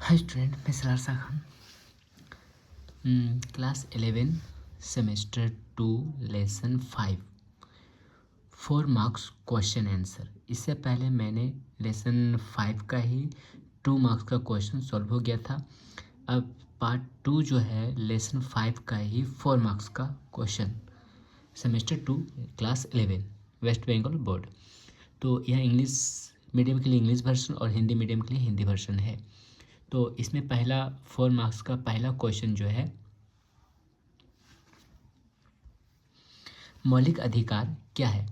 हाय student, मैं Sarar Khan, class 11 semester 2 lesson 5 4 marks question answer. इससे पहले मैंने लेसन 5 का ही 2 मार्क्स का क्वेश्चन सॉल्व हो गया था। अब पार्ट 2 जो है लेसन 5 का ही 4 मार्क्स का question, semester 2 class 11 West Bengal board. तो यह इंग्लिश मीडियम के लिए इंग्लिश वर्जन और हिंदी मीडियम के लिए हिंदी वर्जन है। तो इसमें पहला 4 मार्क्स का पहला क्वेश्चन जो है, मौलिक अधिकार क्या है।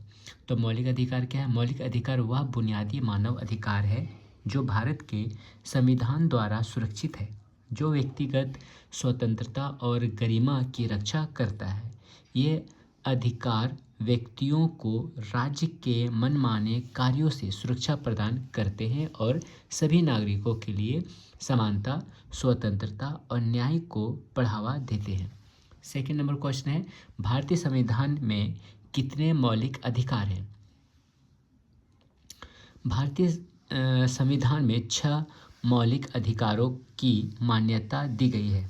तो मौलिक अधिकार क्या है? मौलिक अधिकार वह बुनियादी मानव अधिकार है जो भारत के संविधान द्वारा सुरक्षित है, जो व्यक्तिगत स्वतंत्रता और गरिमा की रक्षा करता है। ये अधिकार व्यक्तियों को राज्य के मनमाने कार्यों से सुरक्षा प्रदान करते हैं और सभी नागरिकों के लिए समानता, स्वतंत्रता और न्याय को बढ़ावा देते हैं। सेकंड नंबर क्वेश्चन है, भारतीय संविधान में कितने मौलिक अधिकार हैं? भारतीय संविधान में 6 मौलिक अधिकारों की मान्यता दी गई है।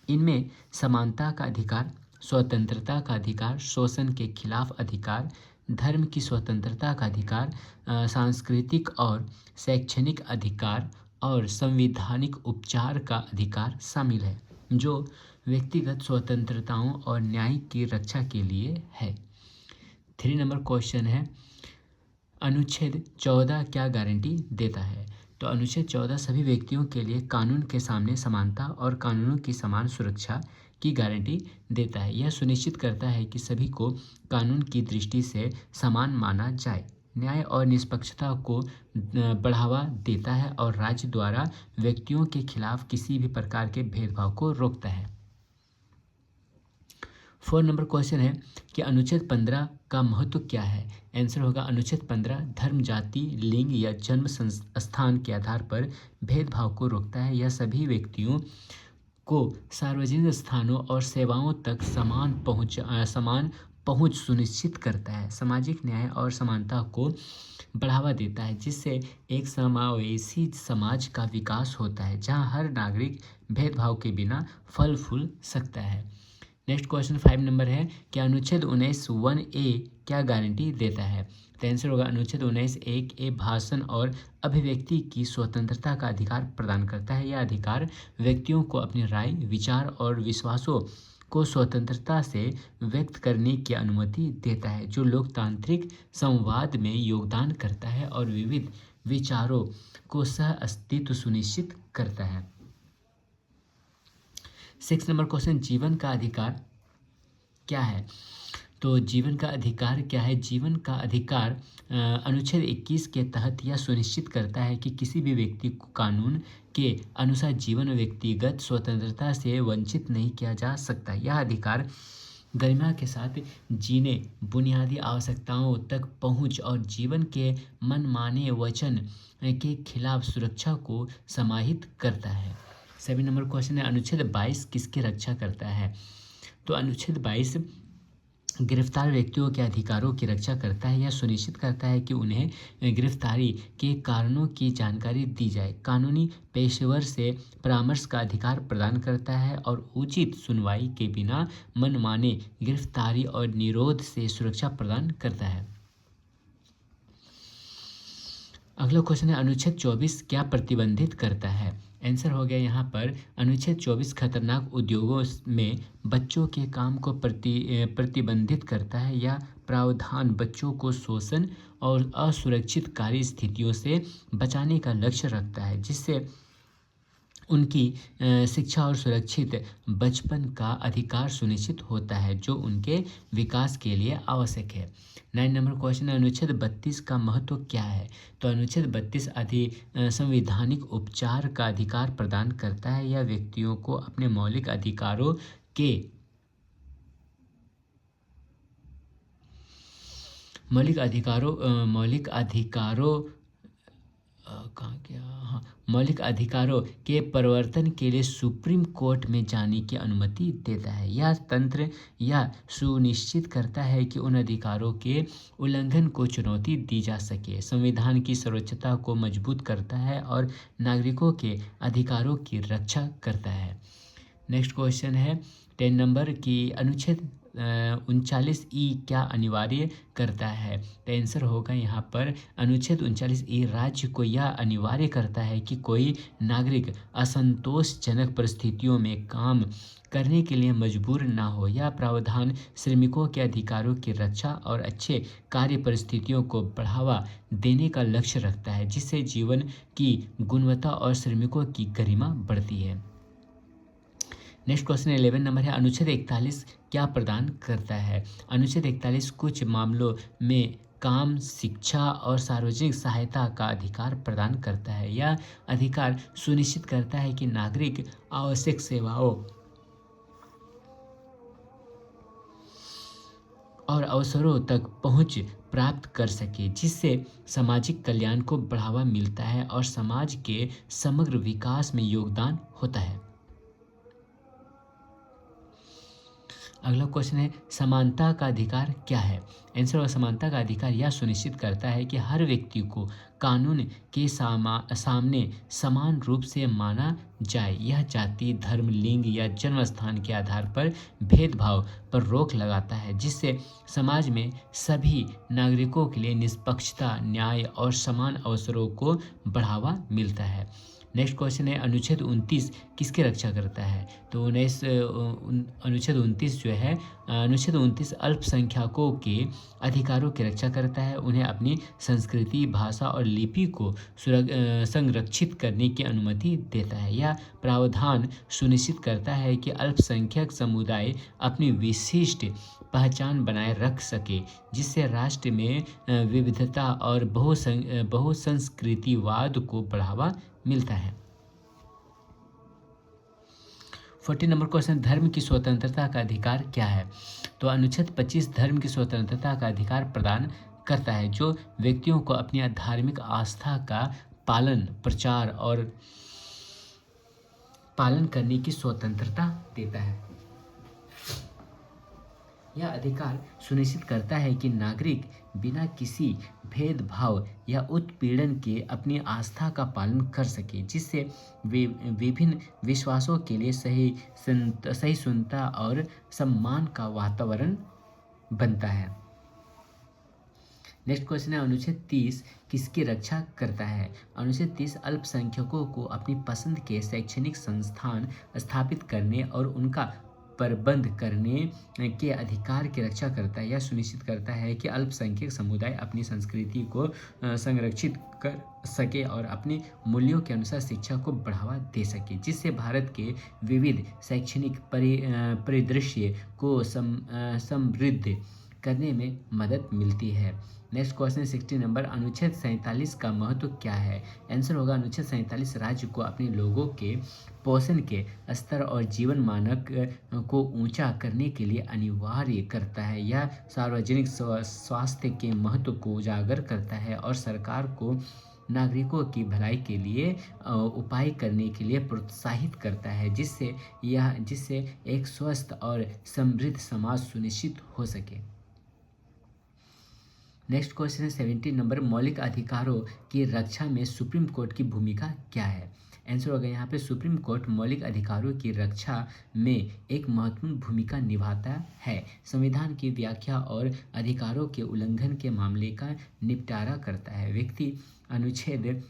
इनमें समानता का अधिकार, स्वतंत्रता का अधिकार, शोषण के खिलाफ अधिकार, धर्म की स्वतंत्रता का अधिकार, सांस्कृतिक और शैक्षणिक अधिकार और संवैधानिक उपचार का अधिकार शामिल है, जो व्यक्तिगत स्वतंत्रताओं और न्याय की रक्षा के लिए है। 3 नंबर क्वेश्चन है, अनुच्छेद 14 क्या गारंटी देता है? तो अनुच्छेद 14 सभी व्यक्तियों के लिए कानून के सामने समानता और कानूनों की समान सुरक्षा की गारंटी देता है। यह सुनिश्चित करता है कि सभी को कानून की दृष्टि से समान माना जाए, न्याय और निष्पक्षता को बढ़ावा देता है और राज्य द्वारा व्यक्तियों के खिलाफ किसी भी प्रकार के भेदभाव को रोकता है। 4 नंबर क्वेश्चन है कि अनुच्छेद 15 का महत्व क्या है? आंसर होगा अनुच्छेद 15 धर्म, जाति, लिंग या जन्म स्थान के आधार पर भेदभाव को रोकता है। यह सभी व्यक्तियों को सार्वजनिक स्थानों और सेवाओं तक समान पहुंच सुनिश्चित करता है, सामाजिक न्याय और समानता को बढ़ावा देता है, जिससे एक समावेशी समाज का विकास होता है जहां हर नागरिक भेदभाव के बिना फल फूल सकता है। नेक्स्ट क्वेश्चन 5 नंबर है कि अनुच्छेद 19(1)(a) क्या गारंटी देता है? तो आंसर होगा अनुच्छेद 19(1)(a) भाषण और अभिव्यक्ति की स्वतंत्रता का अधिकार प्रदान करता है। यह अधिकार व्यक्तियों को अपनी राय, विचार और विश्वासों को स्वतंत्रता से व्यक्त करने की अनुमति देता है, जो लोकतांत्रिक संवाद में योगदान करता है और विविध विचारों को सह अस्तित्व सुनिश्चित करता है। 6 नंबर क्वेश्चन, जीवन का अधिकार क्या है? तो जीवन का अधिकार क्या है? जीवन का अधिकार अनुच्छेद 21 के तहत यह सुनिश्चित करता है कि किसी भी व्यक्ति को कानून के अनुसार जीवन और व्यक्तिगत स्वतंत्रता से वंचित नहीं किया जा सकता। यह अधिकार गरिमा के साथ जीने, बुनियादी आवश्यकताओं तक पहुंच और जीवन के मनमाने वचन के खिलाफ सुरक्षा को समाहित करता है। 7 नंबर क्वेश्चन है, अनुच्छेद 22 किसकी रक्षा करता है? तो अनुच्छेद 22 गिरफ्तार व्यक्तियों के अधिकारों की रक्षा करता है। यह सुनिश्चित करता है कि उन्हें गिरफ्तारी के कारणों की जानकारी दी जाए, कानूनी पेशेवर से परामर्श का अधिकार प्रदान करता है और उचित सुनवाई के बिना मनमाने गिरफ्तारी और निरोध से सुरक्षा प्रदान करता है। अगला क्वेश्चन है, अनुच्छेद 24 क्या प्रतिबंधित करता है? आंसर हो गया यहाँ पर अनुच्छेद 24 खतरनाक उद्योगों में बच्चों के काम को प्रतिबंधित करता है। यह प्रावधान बच्चों को शोषण और असुरक्षित कार्य स्थितियों से बचाने का लक्ष्य रखता है, जिससे उनकी शिक्षा और सुरक्षित बचपन का अधिकार सुनिश्चित होता है, जो उनके विकास के लिए आवश्यक है। 9 नंबर क्वेश्चन है, अनुच्छेद 32 का महत्व क्या है? तो अनुच्छेद 32 संवैधानिक उपचार का अधिकार प्रदान करता है। यह व्यक्तियों को अपने मौलिक अधिकारों के कहाँ गया, हाँ, मौलिक अधिकारों के प्रवर्तन के लिए सुप्रीम कोर्ट में जाने की अनुमति देता है। यह तंत्र यह सुनिश्चित करता है कि उन अधिकारों के उल्लंघन को चुनौती दी जा सके, संविधान की सर्वोच्चता को मजबूत करता है और नागरिकों के अधिकारों की रक्षा करता है। नेक्स्ट क्वेश्चन है 10 नंबर की अनुच्छेद 39 क्या अनिवार्य करता है। तो आंसर होगा यहाँ पर अनुच्छेद 39 राज्य को यह अनिवार्य करता है कि कोई नागरिक असंतोषजनक परिस्थितियों में काम करने के लिए मजबूर ना हो। यह प्रावधान श्रमिकों के अधिकारों की रक्षा और अच्छे कार्य परिस्थितियों को बढ़ावा देने का लक्ष्य रखता है, जिससे जीवन की गुणवत्ता और श्रमिकों की गरिमा बढ़ती है। नेक्स्ट क्वेश्चन 11 नंबर है अनुच्छेद 41 क्या प्रदान करता है। अनुच्छेद 41 कुछ मामलों में काम, शिक्षा और सार्वजनिक सहायता का अधिकार प्रदान करता है। यह अधिकार सुनिश्चित करता है कि नागरिक आवश्यक सेवाओं और अवसरों तक पहुंच प्राप्त कर सके, जिससे सामाजिक कल्याण को बढ़ावा मिलता है और समाज के समग्र विकास में योगदान होता है। अगला क्वेश्चन है समानता का अधिकार क्या है। आंसर होगा समानता का अधिकार यह सुनिश्चित करता है कि हर व्यक्ति को कानून के सामने समान रूप से माना जाए। यह जाति, धर्म, लिंग या जन्म स्थान के आधार पर भेदभाव पर रोक लगाता है, जिससे समाज में सभी नागरिकों के लिए निष्पक्षता, न्याय और समान अवसरों को बढ़ावा मिलता है। नेक्स्ट क्वेश्चन है अनुच्छेद 29 किसकी रक्षा करता है। तो अनुच्छेद 29 जो है अनुच्छेद 29 अल्पसंख्यकों के अधिकारों की रक्षा करता है, उन्हें अपनी संस्कृति, भाषा और लिपि को संरक्षित करने की अनुमति देता है। यह प्रावधान सुनिश्चित करता है कि अल्पसंख्यक समुदाय अपनी विशिष्ट पहचान बनाए रख सके, जिससे राष्ट्र में विविधता और बहुसंस्कृतिवाद को बढ़ावा मिलता है। 14 नंबर क्वेश्चन धर्म की स्वतंत्रता का अधिकार क्या है। तो अनुच्छेद 25 धर्म की स्वतंत्रता का अधिकार प्रदान करता है, जो व्यक्तियों को अपनी धार्मिक आस्था का प्रचार और पालन करने की स्वतंत्रता देता है। यह अधिकार सुनिश्चित करता है कि नागरिक बिना किसी भेदभाव या उत्पीड़न के अपनी आस्था का पालन कर सके, जिससे वे विभिन्न विश्वासों के लिए सहिष्णुता और सम्मान का वातावरण बनता है। नेक्स्ट क्वेश्चन है अनुच्छेद 30 किसकी रक्षा करता है। अनुच्छेद 30 अल्पसंख्यकों को अपनी पसंद के शैक्षणिक संस्थान स्थापित करने और उनका प्रबंध करने के अधिकार की रक्षा करता है। यह सुनिश्चित करता है कि अल्पसंख्यक समुदाय अपनी संस्कृति को संरक्षित कर सके और अपने मूल्यों के अनुसार शिक्षा को बढ़ावा दे सके, जिससे भारत के विविध शैक्षणिक परिदृश्य को समृद्ध करने में मदद मिलती है। नेक्स्ट क्वेश्चन 60 नंबर अनुच्छेद 47 का महत्व क्या है। आंसर होगा अनुच्छेद 47 राज्य को अपने लोगों के पोषण के स्तर और जीवन मानक को ऊंचा करने के लिए अनिवार्य करता है। यह सार्वजनिक स्वास्थ्य के महत्व को उजागर करता है और सरकार को नागरिकों की भलाई के लिए उपाय करने के लिए प्रोत्साहित करता है, जिससे एक स्वस्थ और समृद्ध समाज सुनिश्चित हो सके। नेक्स्ट क्वेश्चन है 17 नंबर मौलिक अधिकारों की रक्षा में सुप्रीम कोर्ट की भूमिका क्या है। आंसर होगा यहाँ पे सुप्रीम कोर्ट मौलिक अधिकारों की रक्षा में एक महत्वपूर्ण भूमिका निभाता है। संविधान की व्याख्या और अधिकारों के उल्लंघन के मामले का निपटारा करता है। व्यक्ति अनुच्छेद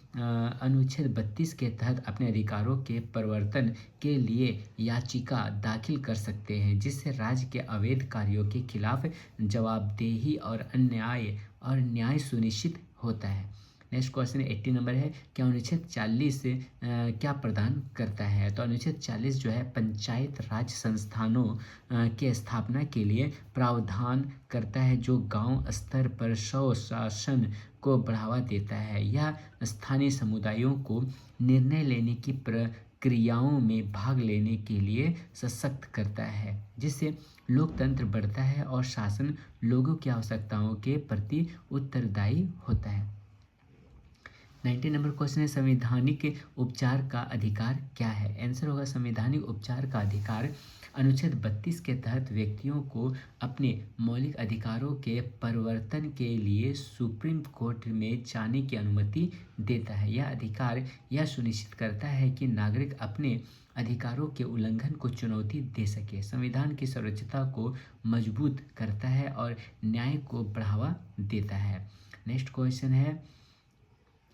32 के तहत अपने अधिकारों के प्रवर्तन के लिए याचिका दाखिल कर सकते हैं, जिससे राज्य के अवैध कार्यों के खिलाफ जवाबदेही और न्याय सुनिश्चित होता है। नेक्स्ट क्वेश्चन 80 नंबर है कि अनुच्छेद 40 क्या प्रदान करता है। तो अनुच्छेद 40 जो है पंचायत राज संस्थानों के स्थापना के लिए प्रावधान करता है, जो गांव स्तर पर स्वशासन को बढ़ावा देता है। यह स्थानीय समुदायों को निर्णय लेने की प्रक्रियाओं में भाग लेने के लिए सशक्त करता है, जिससे लोकतंत्र बढ़ता है और शासन लोगों की आवश्यकताओं के प्रति उत्तरदायी होता है। 19 नंबर क्वेश्चन है संवैधानिक उपचार का अधिकार क्या है? आंसर होगा संवैधानिक उपचार का अधिकार अनुच्छेद 32 के तहत व्यक्तियों को अपने मौलिक अधिकारों के परिवर्तन के लिए सुप्रीम कोर्ट में जाने की अनुमति देता है। यह अधिकार यह सुनिश्चित करता है कि नागरिक अपने अधिकारों के उल्लंघन को चुनौती दे सके, संविधान की सर्वोच्चता को मजबूत करता है और न्याय को बढ़ावा देता है। नेक्स्ट क्वेश्चन है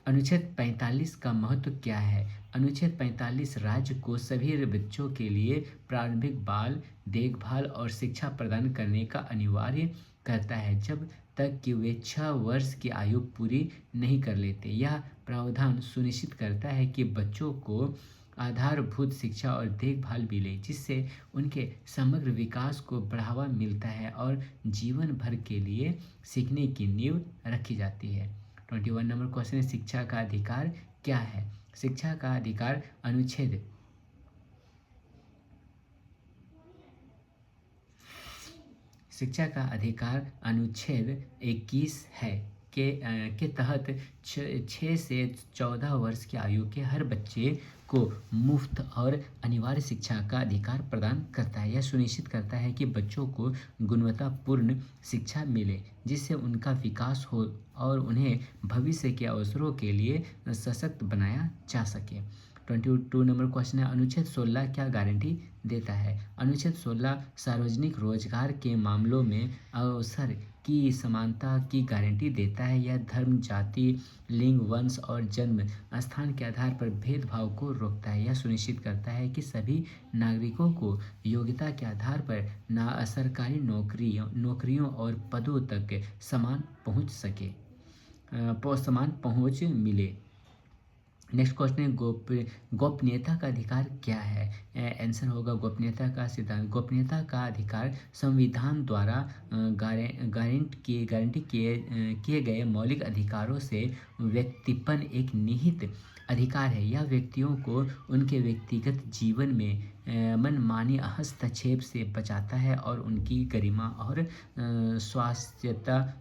अनुच्छेद 45 का महत्व क्या है? अनुच्छेद 45 राज्य को सभी बच्चों के लिए प्रारंभिक बाल देखभाल और शिक्षा प्रदान करने का अनिवार्य करता है जब तक कि वे 6 वर्ष की आयु पूरी नहीं कर लेते। यह प्रावधान सुनिश्चित करता है कि बच्चों को आधारभूत शिक्षा और देखभाल मिले जिससे उनके समग्र विकास को बढ़ावा मिलता है और जीवन भर के लिए सीखने की नींव रखी जाती है। 21 नंबर क्वेश्चन है शिक्षा का अधिकार क्या है? शिक्षा का अधिकार अनुच्छेद शिक्षा का अधिकार अनुच्छेद 21 है के तहत 6 से 14 वर्ष की आयु के हर बच्चे को मुफ्त और अनिवार्य शिक्षा का अधिकार प्रदान करता है। यह सुनिश्चित करता है कि बच्चों को गुणवत्तापूर्ण शिक्षा मिले जिससे उनका विकास हो और उन्हें भविष्य के अवसरों के लिए सशक्त बनाया जा सके। 22 नंबर क्वेश्चन है अनुच्छेद 16 क्या गारंटी देता है? अनुच्छेद 16 सार्वजनिक रोजगार के मामलों में अवसर की समानता की गारंटी देता है। यह धर्म जाति लिंग वंश और जन्म स्थान के आधार पर भेदभाव को रोकता है। यह सुनिश्चित करता है कि सभी नागरिकों को योग्यता के आधार पर सरकारी नौकरियों और पदों तक समान पहुंच मिले। नेक्स्ट क्वेश्चन है गोपनीयता का अधिकार क्या है? आंसर होगा गोपनीयता का सिद्धांत। गोपनीयता का अधिकार संविधान द्वारा गारंटी किए गए मौलिक अधिकारों से व्यक्तिपन एक निहित अधिकार है। यह व्यक्तियों को उनके व्यक्तिगत जीवन में मनमानी हस्तक्षेप से बचाता है और उनकी गरिमा और स्वास्थ्यता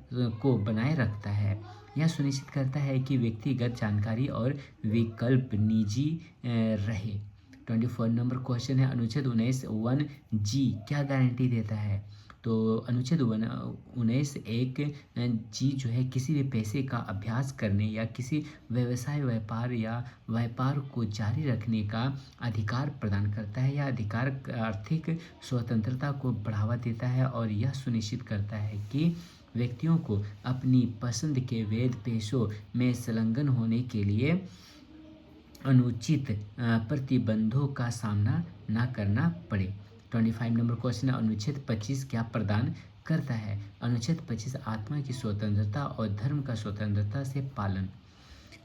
को बनाए रखता है। यह सुनिश्चित करता है कि व्यक्तिगत जानकारी और विकल्प निजी रहे। 24 नंबर क्वेश्चन है अनुच्छेद 19(1)(g) क्या गारंटी देता है? तो अनुच्छेद 19(1)(g) जो है किसी भी पेशे का अभ्यास करने या किसी व्यवसाय व्यापार को जारी रखने का अधिकार प्रदान करता है। यह अधिकार आर्थिक स्वतंत्रता को बढ़ावा देता है और यह सुनिश्चित करता है कि व्यक्तियों को अपनी पसंद के वैध पेशों में संलग्न होने के लिए अनुचित प्रतिबंधों का सामना न करना पड़े। 25 नंबर क्वेश्चन है अनुच्छेद 25 क्या प्रदान करता है? अनुच्छेद 25 आत्मा की स्वतंत्रता और धर्म का स्वतंत्रता से पालन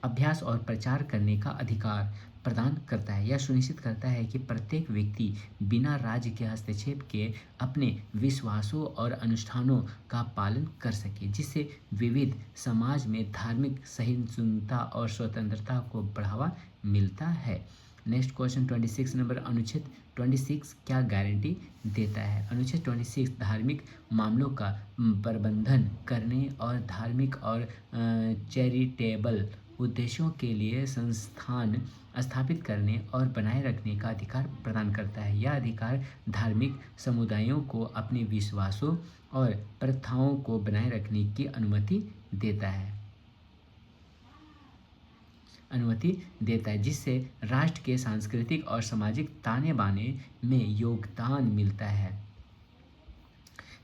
अभ्यास और प्रचार करने का अधिकार प्रदान करता है। यह सुनिश्चित करता है कि प्रत्येक व्यक्ति बिना राज्य के हस्तक्षेप के अपने विश्वासों और अनुष्ठानों का पालन कर सके जिससे विविध समाज में धार्मिक सहिष्णुता और स्वतंत्रता को बढ़ावा मिलता है। नेक्स्ट क्वेश्चन 26 नंबर अनुच्छेद 26 क्या गारंटी देता है? अनुच्छेद 26 धार्मिक मामलों का प्रबंधन करने और धार्मिक और चैरिटेबल उद्देश्यों के लिए संस्थान स्थापित करने और बनाए रखने का अधिकार प्रदान करता है। यह अधिकार धार्मिक समुदायों को अपने विश्वासों और प्रथाओं को बनाए रखने की अनुमति देता है जिससे राष्ट्र के सांस्कृतिक और सामाजिक ताने बाने में योगदान मिलता है।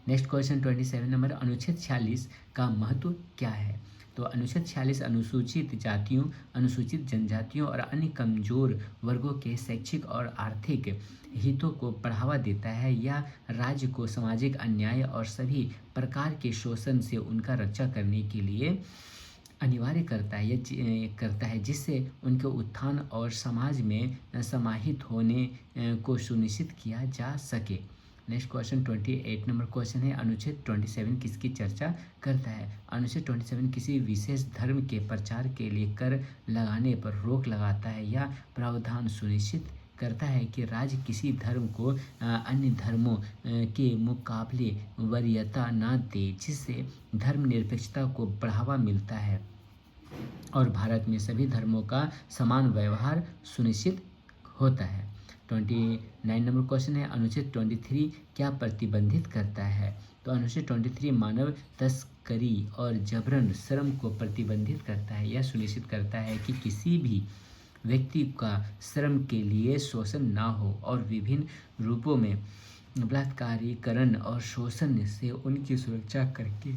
नेक्स्ट क्वेश्चन 27 नंबर अनुच्छेद 46 का महत्व क्या है? तो अनुच्छेद 46 अनुसूचित जातियों अनुसूचित जनजातियों और अन्य कमजोर वर्गों के शैक्षिक और आर्थिक हितों को बढ़ावा देता है। यह राज्य को सामाजिक अन्याय और सभी प्रकार के शोषण से उनका रक्षा करने के लिए अनिवार्य करता है जिससे उनके उत्थान और समाज में समाहित होने को सुनिश्चित किया जा सके। नेक्स्ट क्वेश्चन 28 नंबर क्वेश्चन है अनुच्छेद 27 किसकी चर्चा करता है? अनुच्छेद 27 किसी विशेष धर्म के प्रचार के लिए कर लगाने पर रोक लगाता है। यह प्रावधान सुनिश्चित करता है कि राज्य किसी धर्म को अन्य धर्मों के मुकाबले वरीयता न दे जिससे धर्मनिरपेक्षता को बढ़ावा मिलता है। और भारत में सभी धर्मों का समान व्यवहार सुनिश्चित होता है। 29 नंबर क्वेश्चन है, अनुच्छेद 23 क्या प्रतिबंधित करता है? तो अनुच्छेद 23 मानव तस्करी और जबरन श्रम को प्रतिबंधित करता है। यह सुनिश्चित करता है कि किसी भी व्यक्ति का श्रम के लिए शोषण ना हो और विभिन्न रूपों में बलात्कारीकरण और शोषण से उनकी सुरक्षा करके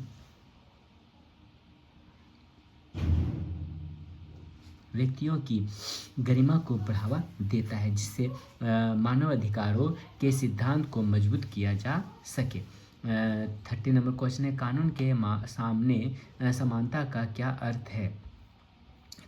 व्यक्तियों की गरिमा को बढ़ावा देता है, जिससे मानव अधिकारों के सिद्धांत को मजबूत किया जा सके। 30 नंबर क्वेश्चन है, कानून के सामने समानता का क्या अर्थ है?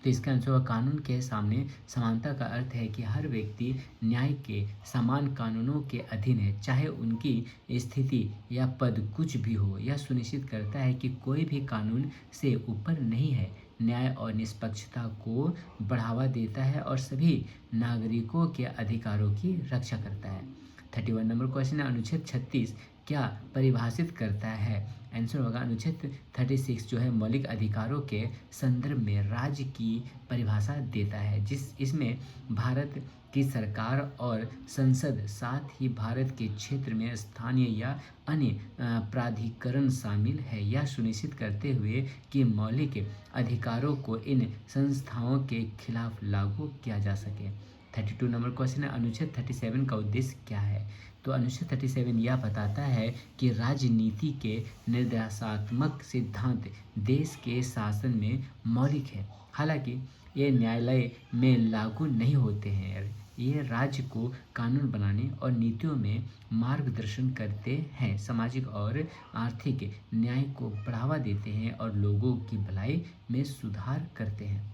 तो इसका आंसर होगा, कानून के सामने समानता का अर्थ है कि हर व्यक्ति न्याय के समान कानूनों के अधीन है, चाहे उनकी स्थिति या पद कुछ भी हो। यह सुनिश्चित करता है कि कोई भी कानून से ऊपर नहीं है, न्याय और निष्पक्षता को बढ़ावा देता है और सभी नागरिकों के अधिकारों की रक्षा करता है। 31 नंबर क्वेश्चन है, अनुच्छेद 36 क्या परिभाषित करता है? आंसर होगा, अनुच्छेद 36 जो है मौलिक अधिकारों के संदर्भ में राज्य की परिभाषा देता है, इसमें भारत की सरकार और संसद, साथ ही भारत के क्षेत्र में स्थानीय या अन्य प्राधिकरण शामिल है। यह सुनिश्चित करते हुए कि मौलिक अधिकारों को इन संस्थाओं के खिलाफ लागू किया जा सके। 32 नंबर क्वेश्चन है, अनुच्छेद 37 का उद्देश्य क्या है? तो अनुच्छेद 37 यह बताता है कि राजनीति के निर्देशात्मक सिद्धांत देश के शासन में मौलिक है, हालांकि ये न्यायालय में लागू नहीं होते हैं। ये राज्य को कानून बनाने और नीतियों में मार्गदर्शन करते हैं, सामाजिक और आर्थिक न्याय को बढ़ावा देते हैं और लोगों की भलाई में सुधार करते हैं।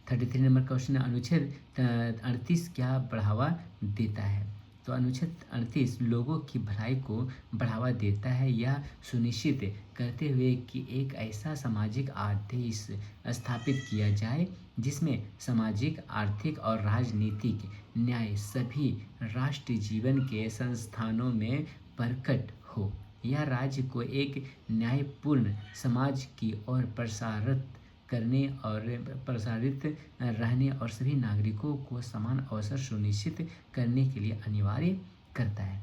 33 नंबर क्वेश्चन है, अनुच्छेद 38 क्या बढ़ावा देता है? तो अनुच्छेद 38 लोगों की भलाई को बढ़ावा देता है, यह सुनिश्चित करते हुए कि एक ऐसा सामाजिक आदेश स्थापित किया जाए जिसमें सामाजिक, आर्थिक और राजनीतिक न्याय सभी राष्ट्रीय जीवन के संस्थानों में प्रकट हो। यह राज्य को एक न्यायपूर्ण समाज की ओर प्रसारित रहने और सभी नागरिकों को समान अवसर सुनिश्चित करने के लिए अनिवार्य करता है।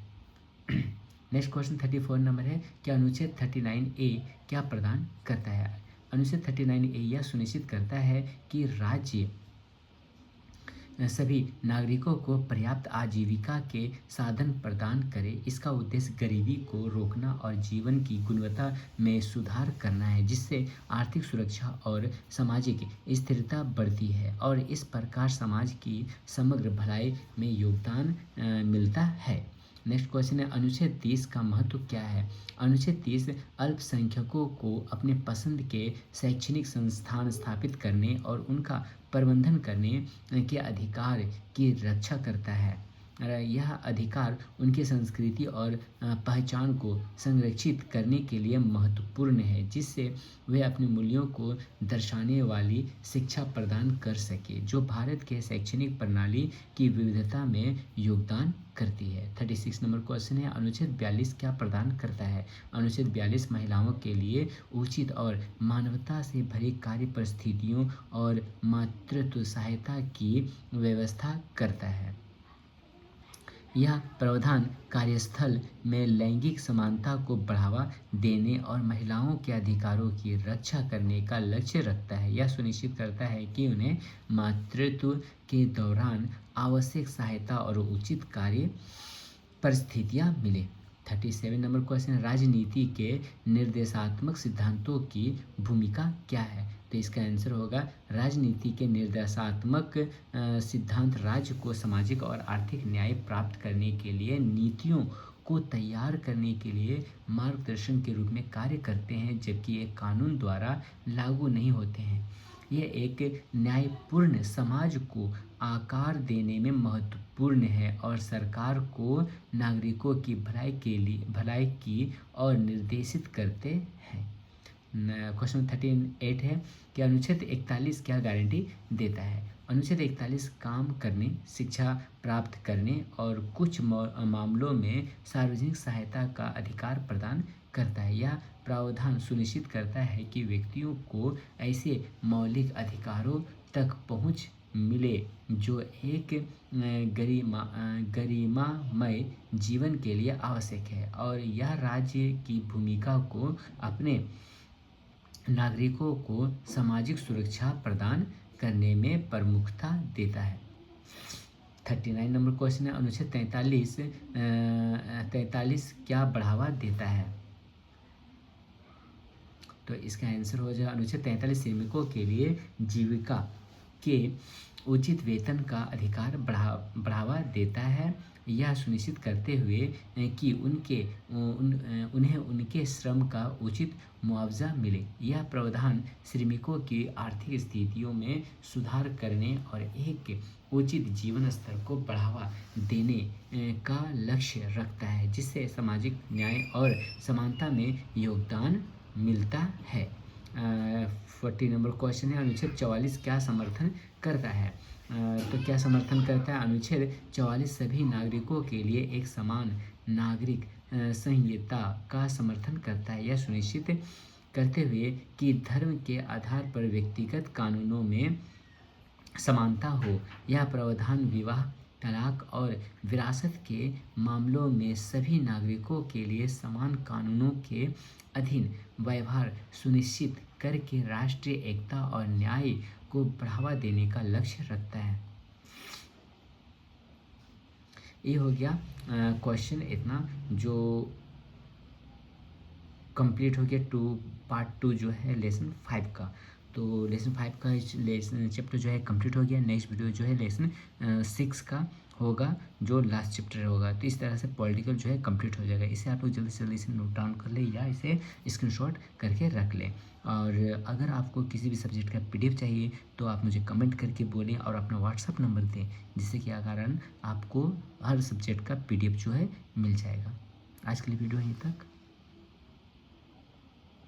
नेक्स्ट क्वेश्चन 34 नंबर है, क्या अनुच्छेद 39A क्या प्रदान करता है? अनुच्छेद 39A यह सुनिश्चित करता है कि राज्य सभी नागरिकों को पर्याप्त आजीविका के साधन प्रदान करे। इसका उद्देश्य गरीबी को रोकना और जीवन की गुणवत्ता में सुधार करना है, जिससे आर्थिक सुरक्षा और सामाजिक स्थिरता बढ़ती है और इस प्रकार समाज की समग्र भलाई में योगदान मिलता है। नेक्स्ट क्वेश्चन है, अनुच्छेद 30 का महत्व क्या है? अनुच्छेद 30 अल्पसंख्यकों को अपने पसंद के शैक्षणिक संस्थान स्थापित करने और उनका प्रबंधन करने के अधिकार की रक्षा करता है। यह अधिकार उनकी संस्कृति और पहचान को संरक्षित करने के लिए महत्वपूर्ण है, जिससे वे अपने मूल्यों को दर्शाने वाली शिक्षा प्रदान कर सके, जो भारत के शैक्षणिक प्रणाली की विविधता में योगदान करती है। 36 नंबर क्वेश्चन है, अनुच्छेद 42 क्या प्रदान करता है? अनुच्छेद 42 महिलाओं के लिए उचित और मानवता से भरी कार्य परिस्थितियों और मातृत्व सहायता की व्यवस्था करता है। यह प्रावधान कार्यस्थल में लैंगिक समानता को बढ़ावा देने और महिलाओं के अधिकारों की रक्षा करने का लक्ष्य रखता है। यह सुनिश्चित करता है कि उन्हें मातृत्व के दौरान आवश्यक सहायता और उचित कार्य परिस्थितियाँ मिले। 37 नंबर क्वेश्चन, राजनीति के निर्देशात्मक सिद्धांतों की भूमिका क्या है? तो इसका आंसर होगा, राजनीति के निर्देशात्मक सिद्धांत राज्य को सामाजिक और आर्थिक न्याय प्राप्त करने के लिए नीतियों को तैयार करने के लिए मार्गदर्शन के रूप में कार्य करते हैं, जबकि ये कानून द्वारा लागू नहीं होते हैं। ये एक न्यायपूर्ण समाज को आकार देने में महत्वपूर्ण है और सरकार को नागरिकों की भलाई की और निर्देशित करते हैं। क्वेश्चन 38 है कि अनुच्छेद 41 क्या गारंटी देता है? अनुच्छेद 41 काम करने, शिक्षा प्राप्त करने और कुछ मामलों में सार्वजनिक सहायता का अधिकार प्रदान करता है। यह प्रावधान सुनिश्चित करता है कि व्यक्तियों को ऐसे मौलिक अधिकारों तक पहुँच मिले जो एक गरिमामय जीवन के लिए आवश्यक है, और यह राज्य की भूमिका को अपने नागरिकों को सामाजिक सुरक्षा प्रदान करने में प्रमुखता देता है। 39 नंबर क्वेश्चन है, अनुच्छेद 43 क्या बढ़ावा देता है? तो इसका आंसर हो जाएगा अनुच्छेद 43 श्रमिकों के लिए जीविका के उचित वेतन का अधिकार बढ़ावा देता है, यह सुनिश्चित करते हुए कि उन्हें उनके श्रम का उचित मुआवजा मिले। यह प्रावधान श्रमिकों की आर्थिक स्थितियों में सुधार करने और एक उचित जीवन स्तर को बढ़ावा देने का लक्ष्य रखता है, जिससे सामाजिक न्याय और समानता में योगदान मिलता है। 40 नंबर क्वेश्चन है, अनुच्छेद 44 क्या समर्थन करता है? तो क्या समर्थन करता है? अनुच्छेद 44 सभी नागरिकों के लिए एक समान नागरिक संहिता का समर्थन करता है, यह सुनिश्चित करते हुए कि धर्म के आधार पर व्यक्तिगत कानूनों में समानता हो। यह प्रावधान विवाह, तलाक और विरासत के मामलों में सभी नागरिकों के लिए समान कानूनों के अधीन व्यवहार सुनिश्चित करके राष्ट्रीय एकता और न्याय को बढ़ावा देने का लक्ष्य रखता है। ये हो गया क्वेश्चन इतना जो कंप्लीट हो गया पार्ट 2 जो है लेसन 5 का। तो लेसन 5 का लेसन चैप्टर जो है कंप्लीट हो गया। नेक्स्ट वीडियो जो है लेसन 6 का होगा, जो लास्ट चैप्टर होगा। तो इस तरह से पॉलिटिकल जो है कंप्लीट हो जाएगा। इसे आप लोग जल्दी से जल्दी इसे नोट डाउन कर ले या इसे स्क्रीनशॉट करके रख लें। और अगर आपको किसी भी सब्जेक्ट का पीडीएफ चाहिए तो आप मुझे कमेंट करके बोलें और अपना व्हाट्सअप नंबर दें, जिससे कि कारण आपको हर सब्जेक्ट का पीडीएफ जो है मिल जाएगा। आज के लिए वीडियो यहीं तक।